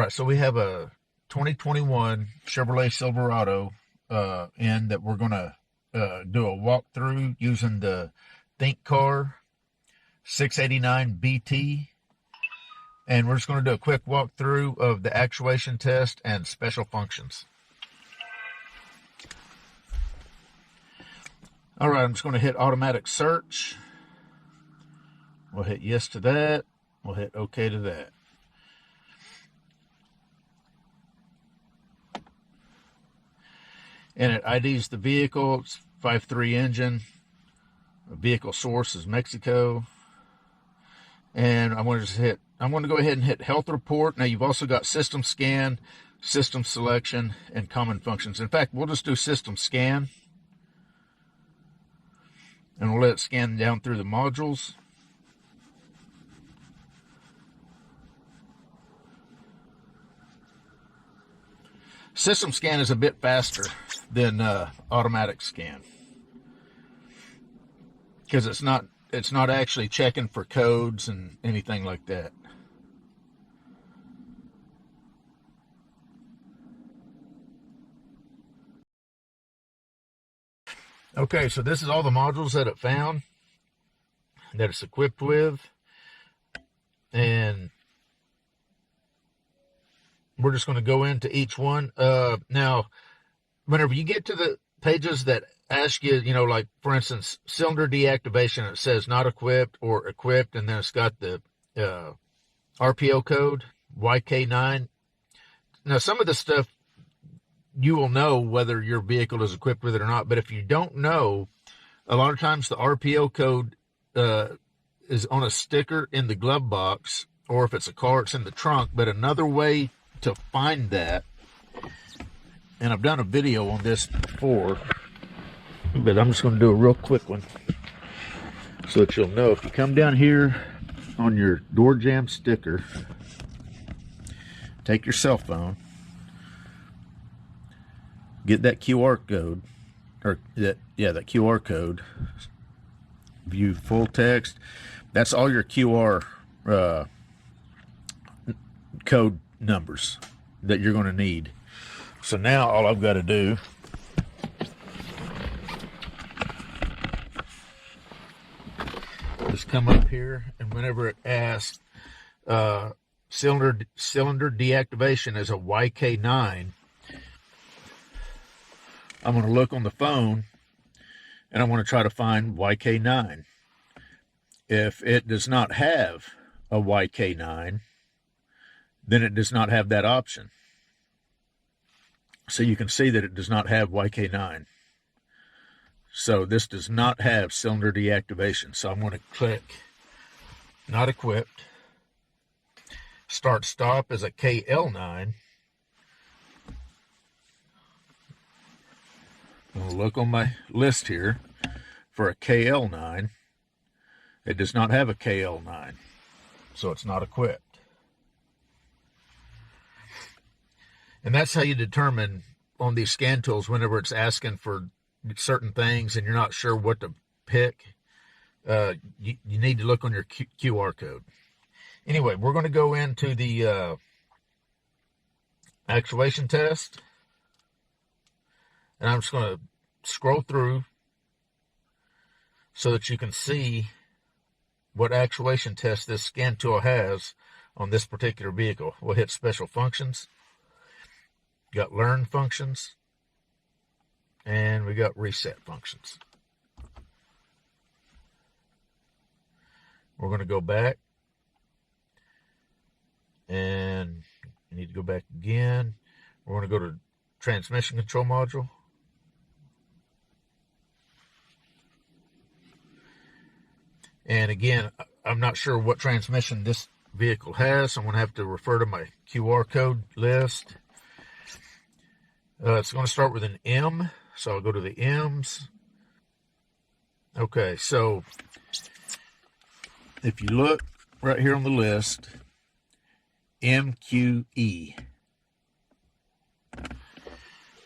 right, so we have a 2021 Chevrolet Silverado in that we're going to do a walkthrough using the ThinkCar 689BT. And we're just going to do a quick walkthrough of the actuation test and special functions. All right, I'm just going to hit automatic search. We'll hit yes to that. We'll hit OK to that. And it IDs the vehicle. It's 5.3 engine. The vehicle source is Mexico. And I'm going to go ahead and hit health report. Now you've also got system scan, system selection, and common functions. In fact, we'll just do system scan. And we'll let it scan down through the modules. System scan is a bit faster than automatic scan because it's not actually checking for codes and anything like that. Okay, so this is all the modules that it found that it's equipped with, and we're just going to go into each one. Now, whenever you get to the pages that ask you, like, for instance, cylinder deactivation, it says not equipped or equipped, and then it's got the RPO code, YK9. Now, some of the stuff you will know whether your vehicle is equipped with it or not, but if you don't know, a lot of times the RPO code is on a sticker in the glove box, or if it's a car, it's in the trunk. But another way to find that, and I've done a video on this before, but I'm just going to do a real quick one so that you'll know. If you come down here on your door jamb sticker, take your cell phone, get that QR code, or that QR code, view full text. That's all your QR code numbers that you're going to need. So now all I've got to do is come up here, and whenever it asks cylinder deactivation as a YK9, I'm going to look on the phone and I want to try to find YK9. If it does not have a YK9, then it does not have that option. So you can see that it does not have YK9. So this does not have cylinder deactivation. So I'm going to click not equipped. Start stop as a KL9. I'll look on my list here for a KL9. It does not have a KL9, so it's not equipped. And that's how you determine on these scan tools whenever it's asking for certain things and you're not sure what to pick. You need to look on your QR code. Anyway, we're going to go into the actuation test. And I'm just going to scroll through so that you can see what actuation test this scan tool has on this particular vehicle. We'll hit special functions. Got learn functions. And we got reset functions. We're going to go back. And you need to go back again. We're going to go to transmission control module. And again, I'm not sure what transmission this vehicle has, so I'm going to have to refer to my QR code list. It's going to start with an M, so I'll go to the M's. Okay, so if you look right here on the list, MQE.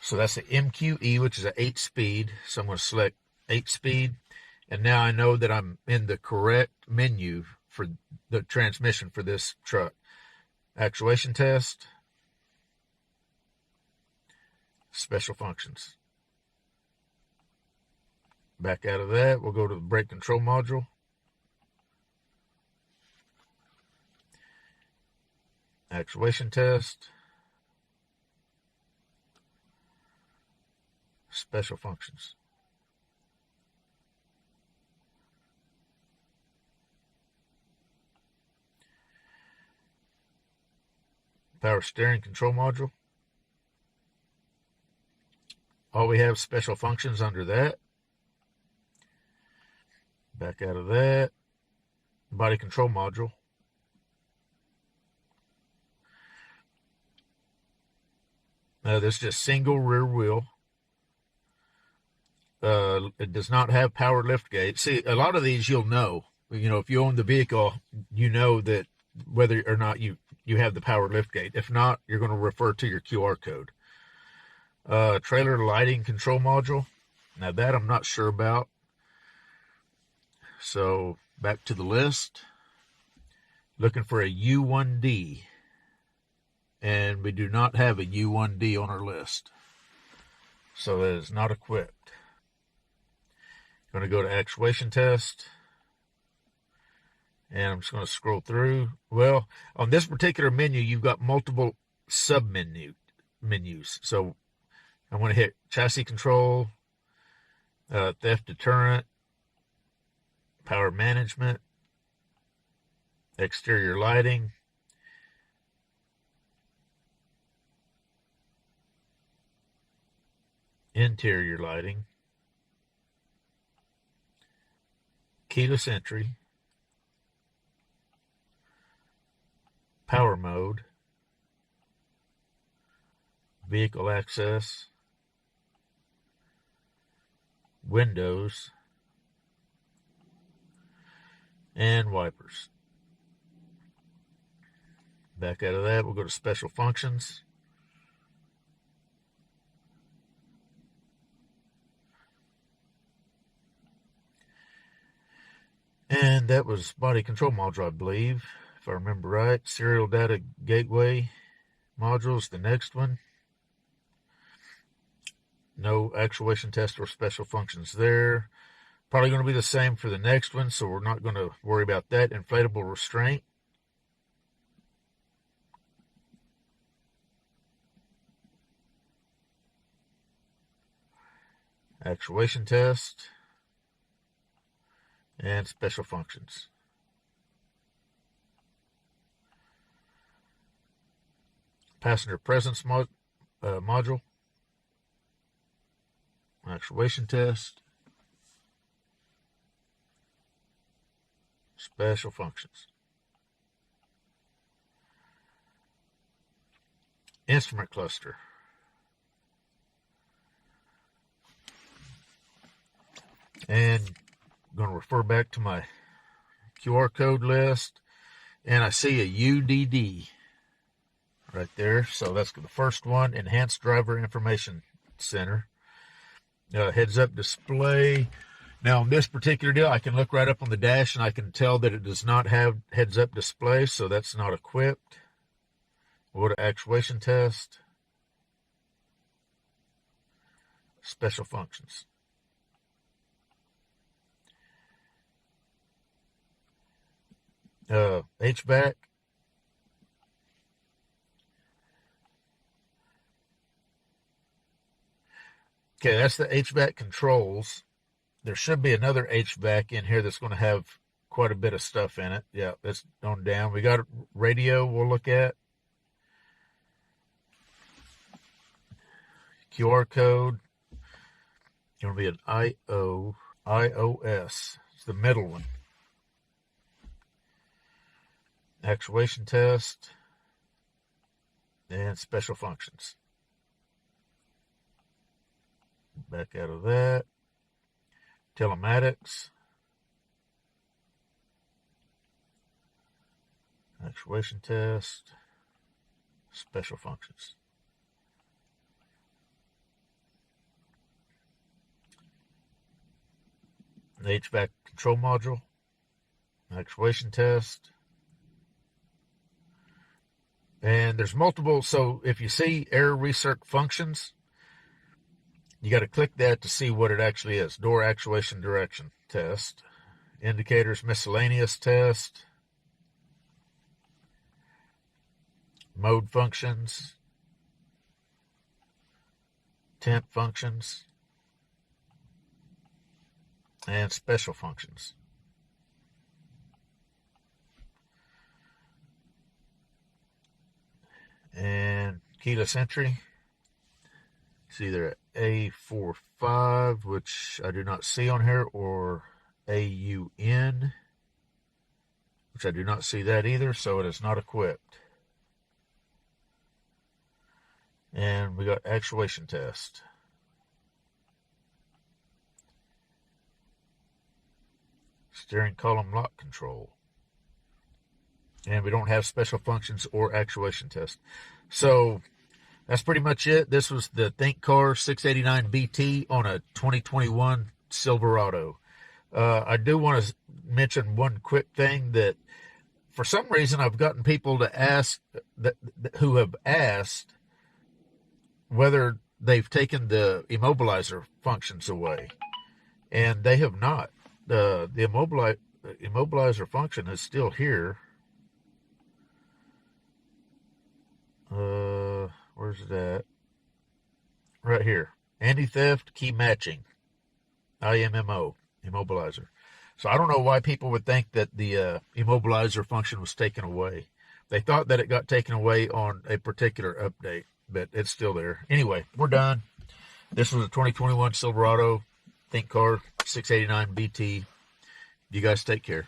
So that's the MQE, which is an 8-speed. So I'm going to select 8-speed. And now I know that I'm in the correct menu for the transmission for this truck. Actuation test. special functions. Back out of that, we'll go to the brake control module. Actuation test. Special functions. Power steering control module. All we have special functions under that. Back out of that. Body control module. This is just single rear wheel. It does not have power lift gate. See, a lot of these you'll know. You know, if you own the vehicle, you know that whether or not you have the power lift gate. If not, you're going to refer to your QR code. Trailer lighting control module. Now that I'm not sure about. So back to the list. Looking for a U1D. And we do not have a U1D on our list. So that is not equipped. Going to go to actuation test. And I'm just going to scroll through. Well, on this particular menu, you've got multiple menus. So I'm going to hit chassis control, theft deterrent, power management, exterior lighting, interior lighting, keyless entry, power mode, vehicle access, windows, and wipers. Back out of that, we'll go to special functions. And that was body control module, I believe, if I remember right. Serial data gateway module is the next one. No actuation test or special functions there. Probably going to be the same for the next one, so we're not going to worry about that. Inflatable restraint. Actuation test. And special functions. Passenger presence module. Actuation test. Special functions. Instrument cluster. And I'm going to refer back to my QR code list. And I see a UDD right there. So that's the first one, Enhanced Driver Information Center. Heads-up display. Now, on this particular deal, I can look right up on the dash, and I can tell that it does not have heads-up display, so that's not equipped. We'll go to actuation test. Special functions. HVAC. Okay, that's the HVAC controls. There should be another HVAC in here that's going to have quite a bit of stuff in it. Yeah, that's on down. We got a radio we'll look at. QR code. It's going to be an iOS. It's the middle one. Actuation test. And special functions. Back out of that. Telematics. Actuation test. Special functions. The HVAC control module. Actuation test. And there's multiple, so if you see error recirc functions, You got to click that to see what it actually is. Door actuation direction test. Indicators miscellaneous test. Mode functions. Temp functions. And special functions. And keyless entry. It's either A45, which I do not see on here, or AUN, which I do not see that either, so it is not equipped. And we got actuation test. Steering column lock control. And we don't have special functions or actuation test. So that's pretty much it. This was the ThinkCar 689BT on a 2021 Silverado. I do want to mention one quick thing that for some reason I've gotten people to ask who have asked whether they've taken the immobilizer functions away, and they have not. The immobilizer function is still here. Where's it at? Right here. Anti-theft key matching. IMMO. Immobilizer. So I don't know why people would think that the immobilizer function was taken away. They thought that it got taken away on a particular update, but it's still there. Anyway, we're done. This was a 2021 Silverado ThinkCar 689BT. You guys take care.